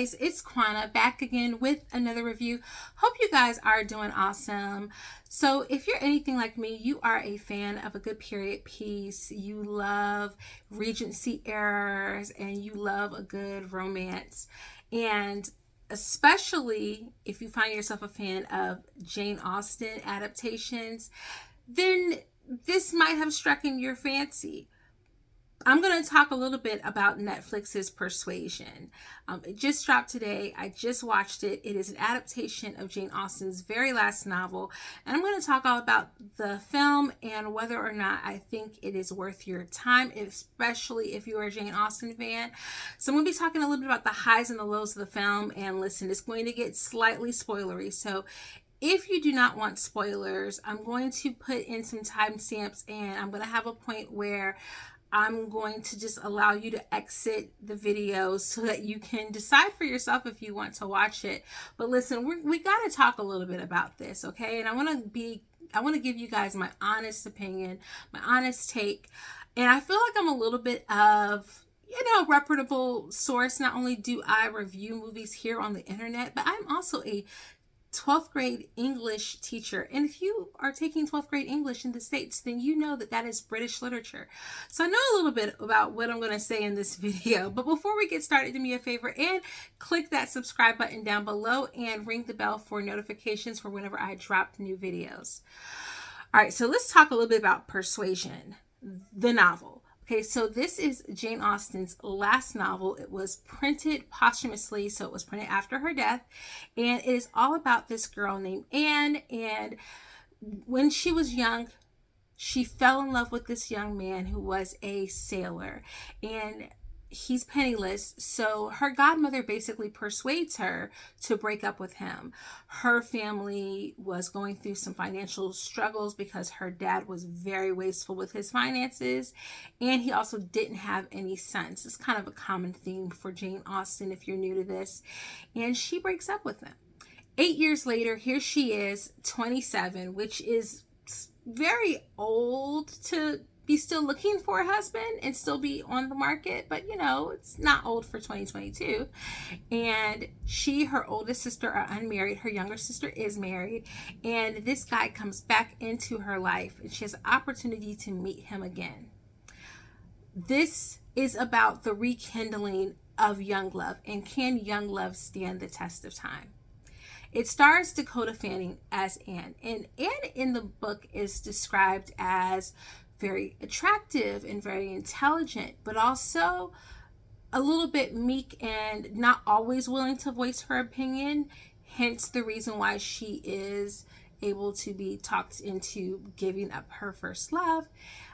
guys, it's Quana back again with another review. Hope you guys are doing awesome. So if you're anything like me, you are a fan of a good period piece. You love Regency eras and you love a good romance. And especially if you find yourself a fan of Jane Austen adaptations, then this might have struck in your fancy. I'm going to talk a little bit about Netflix's Persuasion. It just dropped today. I just watched it. It is an adaptation of Jane Austen's very last novel. And I'm going to talk all about the film and whether or not I think it is worth your time, especially if you're a Jane Austen fan. So I'm going to be talking a little bit about the highs and the lows of the film. And listen, it's going to get slightly spoilery. So if you do not want spoilers, I'm going to put in some timestamps and I'm going to have a point where I'm going to just allow you to exit the video so that you can decide for yourself if you want to watch it. But listen, we got to talk a little bit about this, okay? And I want to give you guys my honest opinion, my honest take. And I feel like I'm a little bit of, reputable source. Not only do I review movies here on the internet, but I'm also a 12th grade English teacher. And if you are taking 12th grade English in the States, then you know that that is British literature. So I know a little bit about what I'm going to say in this video. But before we get started, do me a favor and click that subscribe button down below and ring the bell for notifications for whenever I drop new videos. All right, so let's talk a little bit about Persuasion, the novel. Okay, so this is Jane Austen's last novel. It was printed posthumously, so it was printed after her death. And it is all about this girl named Anne. And when she was young, she fell in love with this young man who was a sailor. And he's penniless, so her godmother basically persuades her to break up with him. Her family was going through some financial struggles because her dad was very wasteful with his finances, and he also didn't have any sons. It's kind of a common theme for Jane Austen if you're new to this. And she breaks up with him. 8 years later, here she is, 27, which is very old to be still looking for a husband and still be on the market, but it's not old for 2022. And her oldest sister are unmarried, her younger sister is married, and this guy comes back into her life and she has an opportunity to meet him again. This is about the rekindling of young love, and can young love stand the test of time? It stars Dakota Fanning as Anne, and Anne in the book is described as very attractive and very intelligent, but also a little bit meek and not always willing to voice her opinion. Hence the reason why she is able to be talked into giving up her first love.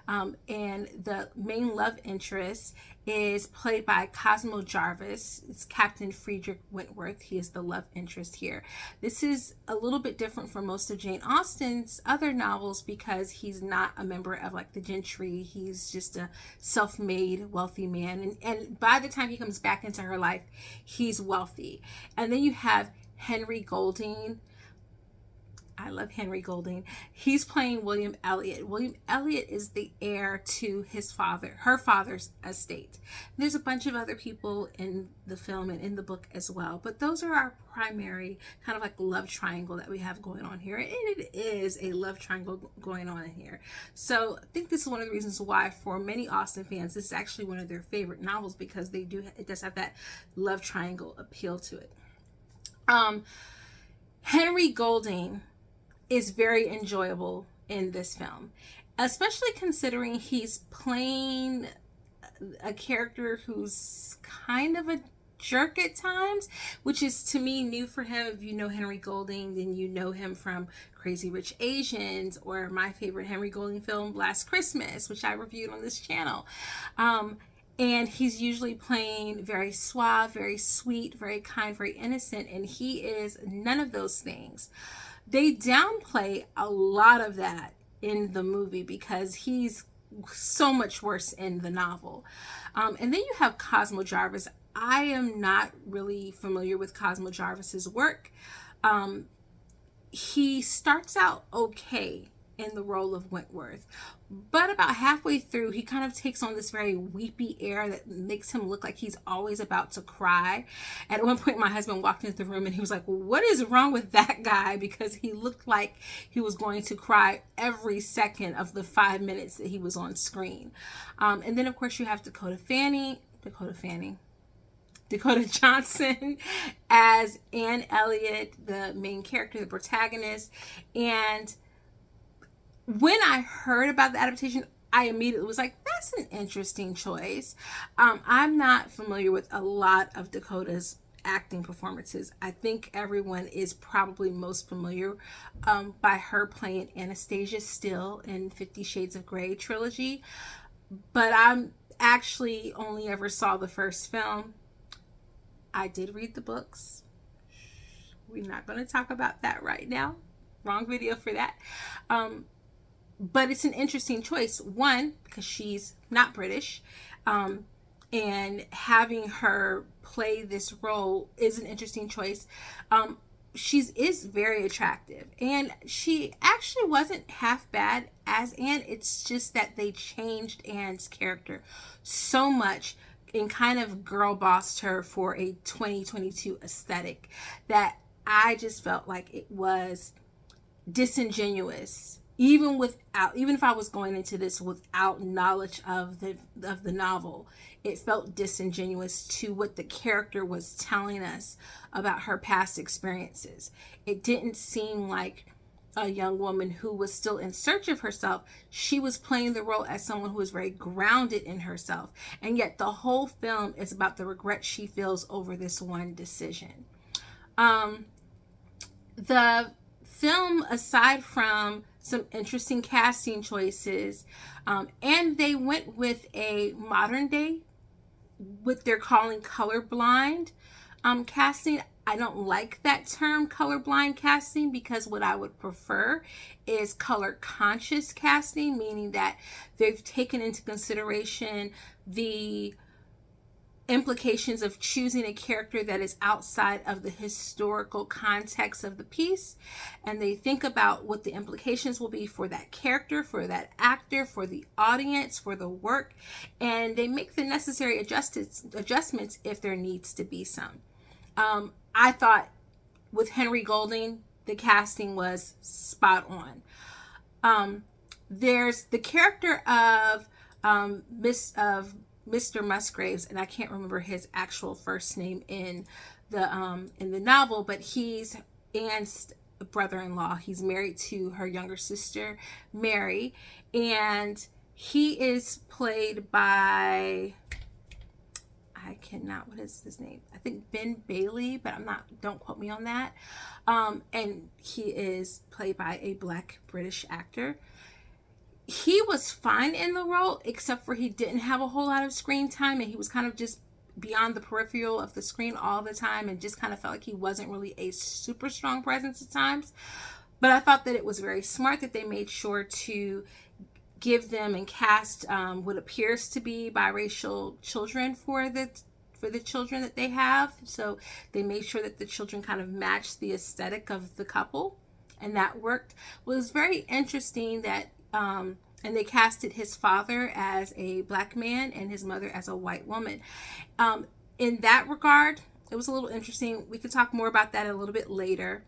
And the main love interest is played by Cosmo Jarvis. It's Captain Friedrich Wentworth. He is the love interest here. This is a little bit different from most of Jane Austen's other novels because he's not a member of the gentry. He's just a self-made wealthy man. And by the time he comes back into her life, he's wealthy. And then you have Henry Golding. I love Henry Golding. He's playing William Elliot. William Elliot is the heir to her father's estate. There's a bunch of other people in the film and in the book as well, but those are our primary kind of love triangle that we have going on here. And it is a love triangle going on in here. So I think this is one of the reasons why for many Austen fans, this is actually one of their favorite novels because it does have that love triangle appeal to it. Henry Golding is very enjoyable in this film, especially considering he's playing a character who's kind of a jerk at times, which is to me new for him. If you know Henry Golding, then you know him from Crazy Rich Asians or my favorite Henry Golding film, Last Christmas, which I reviewed on this channel. And he's usually playing very suave, very sweet, very kind, very innocent, and he is none of those things. They downplay a lot of that in the movie because he's so much worse in the novel. And then you have Cosmo Jarvis. I am not really familiar with Cosmo Jarvis's work. He starts out okay in the role of Wentworth. But about halfway through, he kind of takes on this very weepy air that makes him look like he's always about to cry. And at one point, my husband walked into the room and he was like, what is wrong with that guy? Because he looked like he was going to cry every second of the 5 minutes that he was on screen. And then, of course, you have Dakota Johnson as Anne Elliot, the main character, the protagonist. And when I heard about the adaptation, I immediately was like, that's an interesting choice. I'm not familiar with a lot of Dakota's acting performances. I think everyone is probably most familiar by her playing Anastasia Steele in 50 Shades of Grey trilogy. But I'm actually only ever saw the first film. I did read the books. We're not going to talk about that right now. Wrong video for that. But it's an interesting choice. One, because she's not British. And having her play this role is an interesting choice. She is very attractive. And she actually wasn't half bad as Anne. It's just that they changed Anne's character so much and kind of girl bossed her for a 2022 aesthetic that I just felt like it was disingenuous. Even if I was going into this without knowledge of the novel, it felt disingenuous to what the character was telling us about her past experiences. It didn't seem like a young woman who was still in search of herself. She was playing the role as someone who was very grounded in herself. And yet the whole film is about the regret she feels over this one decision. The film, aside from some interesting casting choices, and they went with a modern day, what they're calling colorblind casting. I don't like that term, colorblind casting, because what I would prefer is color conscious casting, meaning that they've taken into consideration the implications of choosing a character that is outside of the historical context of the piece, and they think about what the implications will be for that character, for that actor, for the audience, for the work, and they make the necessary adjustments if there needs to be some. I thought with Henry Golding, the casting was spot on. There's the character of Mr. Musgraves, and I can't remember his actual first name in the novel, but he's Anne's brother-in-law. He's married to her younger sister, Mary, and he is played by, what is his name? I think Ben Bailey, but don't quote me on that. And he is played by a Black British actor. He was fine in the role, except for he didn't have a whole lot of screen time, and he was kind of just beyond the peripheral of the screen all the time, and just kind of felt like he wasn't really a super strong presence at times. But I thought that it was very smart that they made sure to give them and cast what appears to be biracial children for the children that they have. So they made sure that the children kind of matched the aesthetic of the couple, and that worked. It was very interesting that and they casted his father as a Black man and his mother as a white woman. In that regard, it was a little interesting. We could talk more about that a little bit later.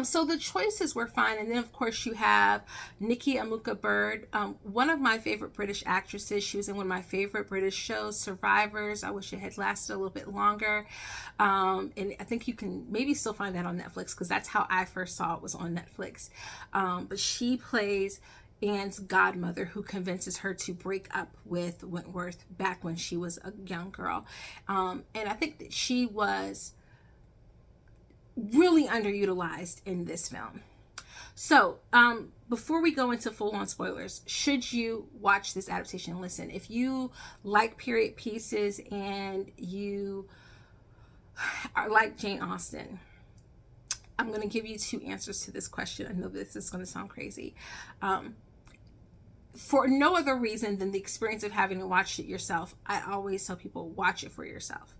So the choices were fine. And then, of course, you have Nikki Amuka Bird, one of my favorite British actresses. She was in one of my favorite British shows, Survivors. I wish it had lasted a little bit longer. And I think you can maybe still find that on Netflix, because that's how I first saw it, was on Netflix. But she plays Anne's godmother, who convinces her to break up with Wentworth back when she was a young girl. And I think that she was really underutilized in this film. So before we go into full-on spoilers, should you watch this adaptation? Listen, if you like period pieces and you are like Jane Austen, I'm going to give you two answers to this question. I know this is going to sound crazy. For no other reason than the experience of having watched it yourself, I always tell people, watch it for yourself.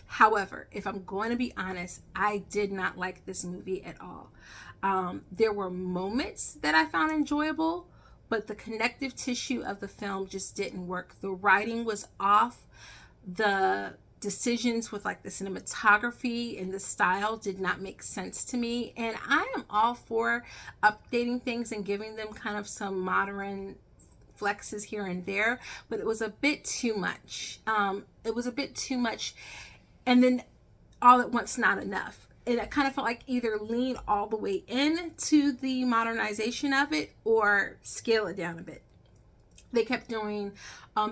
However, if I'm going to be honest, I did not like this movie at all. There were moments that I found enjoyable, but the connective tissue of the film just didn't work. The writing was off. The decisions with like the cinematography and the style did not make sense to me. And I am all for updating things and giving them kind of some modern flexes here and there, but it was a bit too much. It was a bit too much. And then all at once, not enough. And I kind of felt like either lean all the way into the modernization of it or scale it down a bit. They kept doing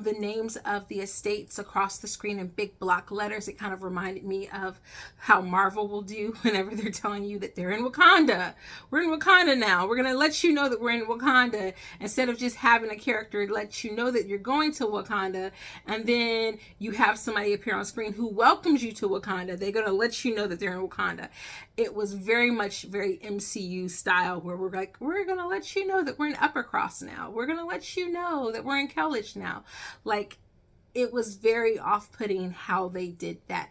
the names of the estates across the screen in big block letters. It kind of reminded me of how Marvel will do whenever they're telling you that they're in Wakanda. We're in Wakanda now. We're going to let you know that we're in Wakanda, instead of just having a character let you know that you're going to Wakanda, and then you have somebody appear on screen who welcomes you to Wakanda. They're going to let you know that they're in Wakanda. It was very much very MCU style, where we're like, we're going to let you know that we're in Uppercross now. We're going to let you know that we're in Kellage now. Like, it was very off-putting how they did that.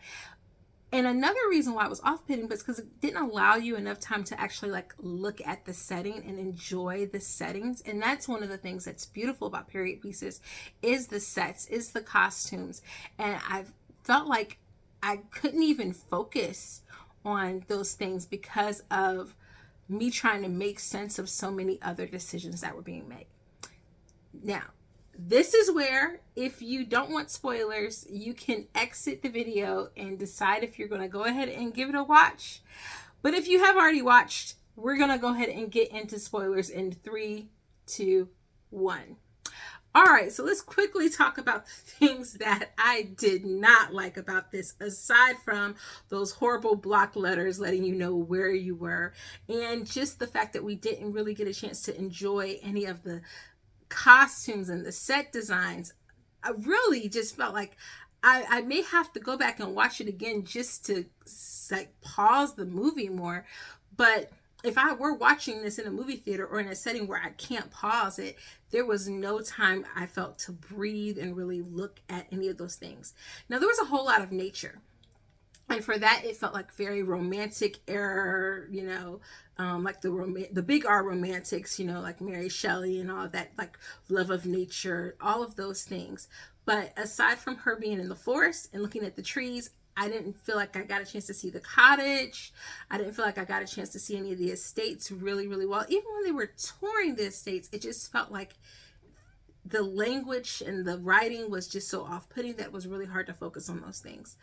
And another reason why it was off-putting was because it didn't allow you enough time to actually like look at the setting and enjoy the settings. And that's one of the things that's beautiful about period pieces, is the sets, is the costumes. And I felt like I couldn't even focus on those things because of me trying to make sense of so many other decisions that were being made. Now, this is where, if you don't want spoilers, you can exit the video and decide if you're going to go ahead and give it a watch. But if you have already watched, we're going to go ahead and get into spoilers in 3, 2, 1. All right, so let's quickly talk about the things that I did not like about this, aside from those horrible block letters letting you know where you were, and just the fact that we didn't really get a chance to enjoy any of the costumes and the set designs. I really just felt like I may have to go back and watch it again just to like pause the movie more. But if I were watching this in a movie theater or in a setting where I can't pause it, there was no time I felt to breathe and really look at any of those things. Now, there was a whole lot of nature. And for that, it felt like very romantic era, you know, like the big R romantics, you know, like Mary Shelley and all of that, like love of nature, all of those things. But aside from her being in the forest and looking at the trees, I didn't feel like I got a chance to see the cottage. I didn't feel like I got a chance to see any of the estates really, really well. Even when they were touring the estates, it just felt like the language and the writing was just so off-putting that it was really hard to focus on those things.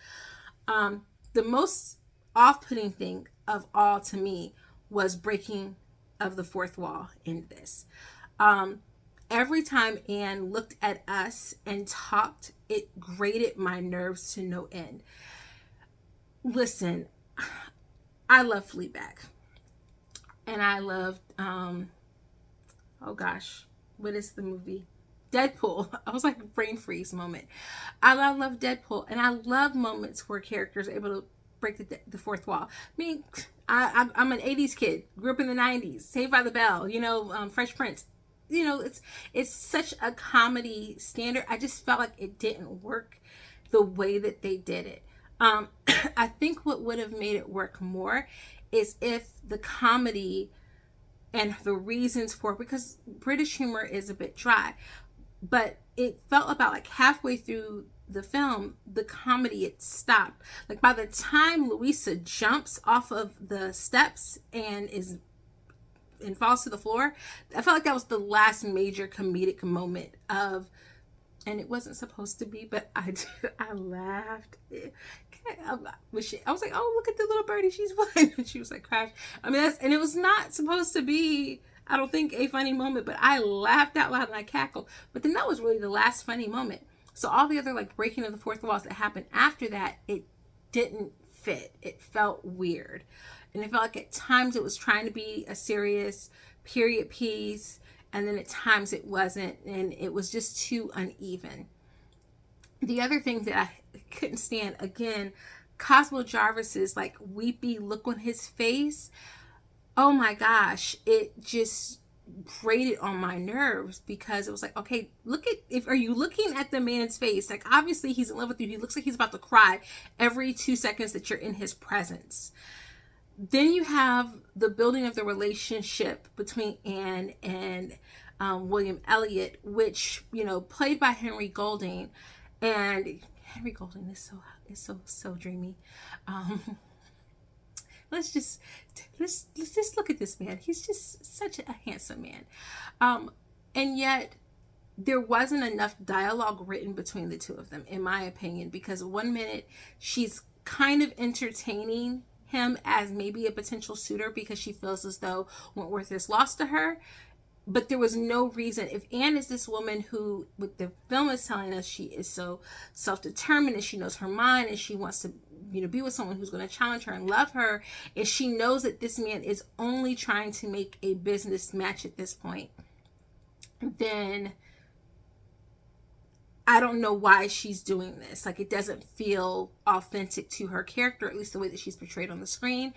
The most off-putting thing of all to me was breaking of the fourth wall in this. Every time Anne looked at us and talked, it grated my nerves to no end. Listen, I love Fleabag. And I loved, oh gosh, what is the movie? Deadpool. I was like brain freeze moment. I love Deadpool, and I love moments where characters are able to break the fourth wall. I mean, I'm an 80s kid, grew up in the 90s, Saved by the Bell, you know, Fresh Prince. You know, it's such a comedy standard. I just felt like it didn't work the way that they did it. I think what would have made it work more is if the comedy and the reasons for it, because British humor is a bit dry, but it felt about like halfway through the film, the comedy, it stopped. Like by the time Louisa jumps off of the steps and falls to the floor, I felt like that was the last major comedic moment of, and it wasn't supposed to be, but I laughed. I was like, oh, look at the little birdie, she's fine. And she was like, crash. I mean, and it was not supposed to be, I don't think, a funny moment, but I laughed out loud and I cackled. But then that was really the last funny moment. So all the other like breaking of the fourth walls that happened after that, it didn't fit. It felt weird. And it felt like at times it was trying to be a serious period piece, and then at times it wasn't, and it was just too uneven. The other thing that I couldn't stand, again, Cosmo Jarvis's like weepy look on his face. Oh my gosh, it just grated on my nerves, because it was like, okay, are you looking at the man's face? Like, obviously he's in love with you. He looks like he's about to cry every 2 seconds that you're in his presence. Then you have the building of the relationship between Anne and William Elliot, which, played by Henry Golding. And Henry Golding is so dreamy. Let's just look at this man. He's just such a handsome man. And yet there wasn't enough dialogue written between the two of them, in my opinion, because 1 minute she's kind of entertaining him as maybe a potential suitor because she feels as though Wentworth is lost to her. But there was no reason. If Anne is this woman who, what the film is telling us, she is so self-determined and she knows her mind and she wants to, be with someone who's going to challenge her and love her, and she knows that this man is only trying to make a business match at this point, then I don't know why she's doing this. Like, it doesn't feel authentic to her character, at least the way that she's portrayed on the screen.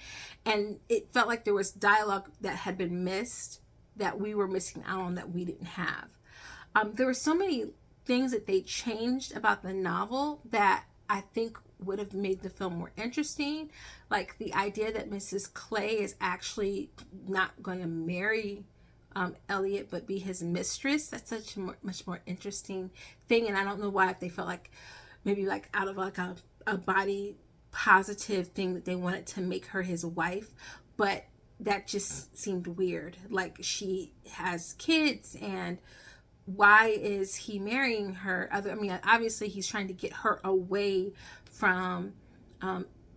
And it felt like there was dialogue that had been missed, that we were missing out on, that we didn't have. There were so many things that they changed about the novel that I think would have made the film more interesting. Like the idea that Mrs. Clay is actually not going to marry Elliot, but be his mistress. That's such a much more interesting thing. And I don't know why, if they felt like maybe like out of like a body positive thing that they wanted to make her his wife, but that just seemed weird. Like, she has kids, and why is he marrying her? Obviously he's trying to get her away from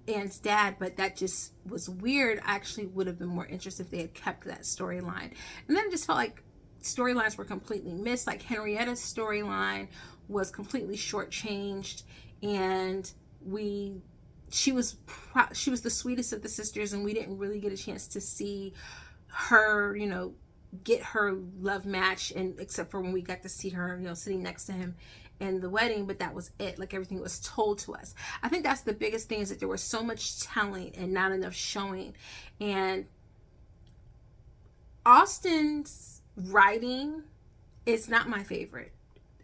Anne's dad, but that just was weird. I actually would have been more interested if they had kept that storyline. And then it just felt like storylines were completely missed. Like, Henrietta's storyline was completely shortchanged, and she was the sweetest of the sisters, and we didn't really get a chance to see her, get her love match, and except for when we got to see her, sitting next to him in the wedding, but that was it. Like, everything was told to us. I think that's the biggest thing, is that there was so much telling and not enough showing. And Austen's writing is not my favorite.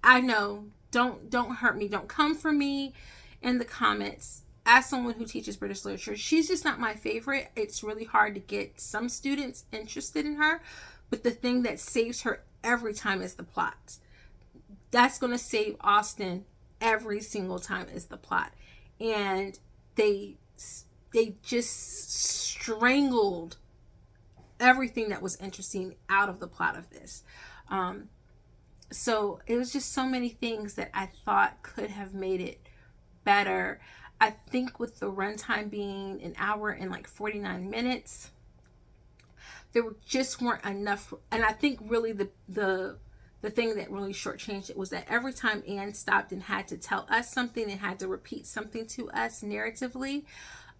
I know, don't hurt me, don't come for me in the comments. As someone who teaches British literature, she's just not my favorite. It's really hard to get some students interested in her, but the thing that saves her every time is the plot. That's going to save Austen every single time, is the plot. And they just strangled everything that was interesting out of the plot of this. So it was just so many things that I thought could have made it better. I think with the runtime being an hour and like 49 minutes, there just weren't enough. And I think really the thing that really shortchanged it was that every time Anne stopped and had to tell us something and had to repeat something to us narratively,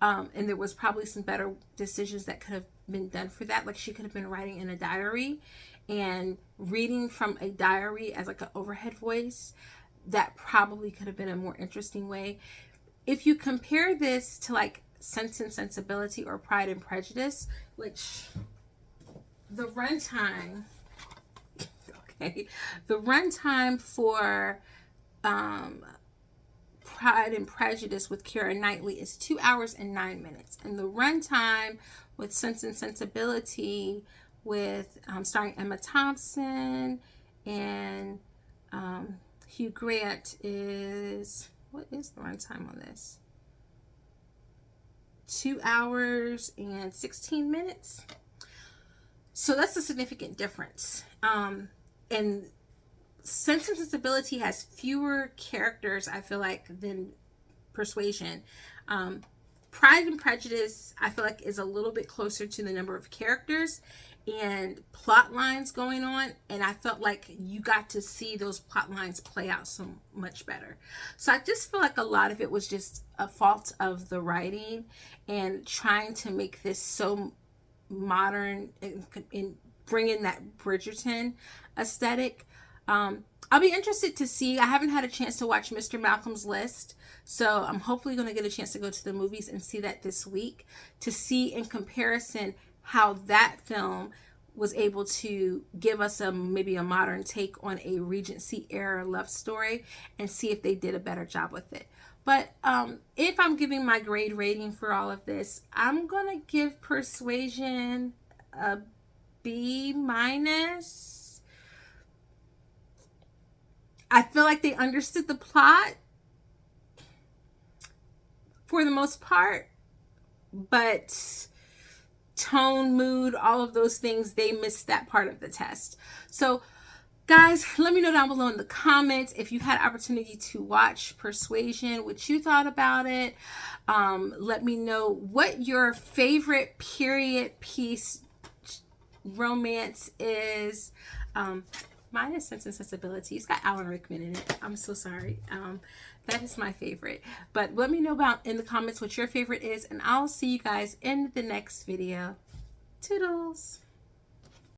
and there was probably some better decisions that could have been done for that. Like, she could have been writing in a diary and reading from a diary as like an overhead voice. That probably could have been a more interesting way. If you compare this to like Sense and Sensibility or Pride and Prejudice, which the runtime for Pride and Prejudice with Keira Knightley is 2 hours and 9 minutes, and the runtime with Sense and Sensibility with starring Emma Thompson and Hugh Grant is, what is the runtime on this? 2 hours and 16 minutes. So that's a significant difference. And Sense and Sensibility has fewer characters, I feel like, than Persuasion. Pride and Prejudice, I feel like, is a little bit closer to the number of characters and plot lines going on, and I felt like you got to see those plot lines play out so much better. So I just feel like a lot of it was just a fault of the writing and trying to make this so modern and bring in that Bridgerton aesthetic. I'll be interested to see. I haven't had a chance to watch Mr. Malcolm's List, so I'm hopefully going to get a chance to go to the movies and see that this week, to see in comparison how that film was able to give us maybe a modern take on a Regency era love story and see if they did a better job with it. But if I'm giving my grade rating for all of this, I'm gonna give Persuasion a B-. I feel like they understood the plot for the most part, but tone, mood, all of those things, they missed that part of the test. So guys, let me know down below in the comments if you had opportunity to watch Persuasion, what you thought about it. Let me know what your favorite period piece romance is. Mine is Sense and Sensibility. It's got Alan Rickman in it. I'm so sorry. That is my favorite. But let me know about in the comments what your favorite is, and I'll see you guys in the next video. Toodles!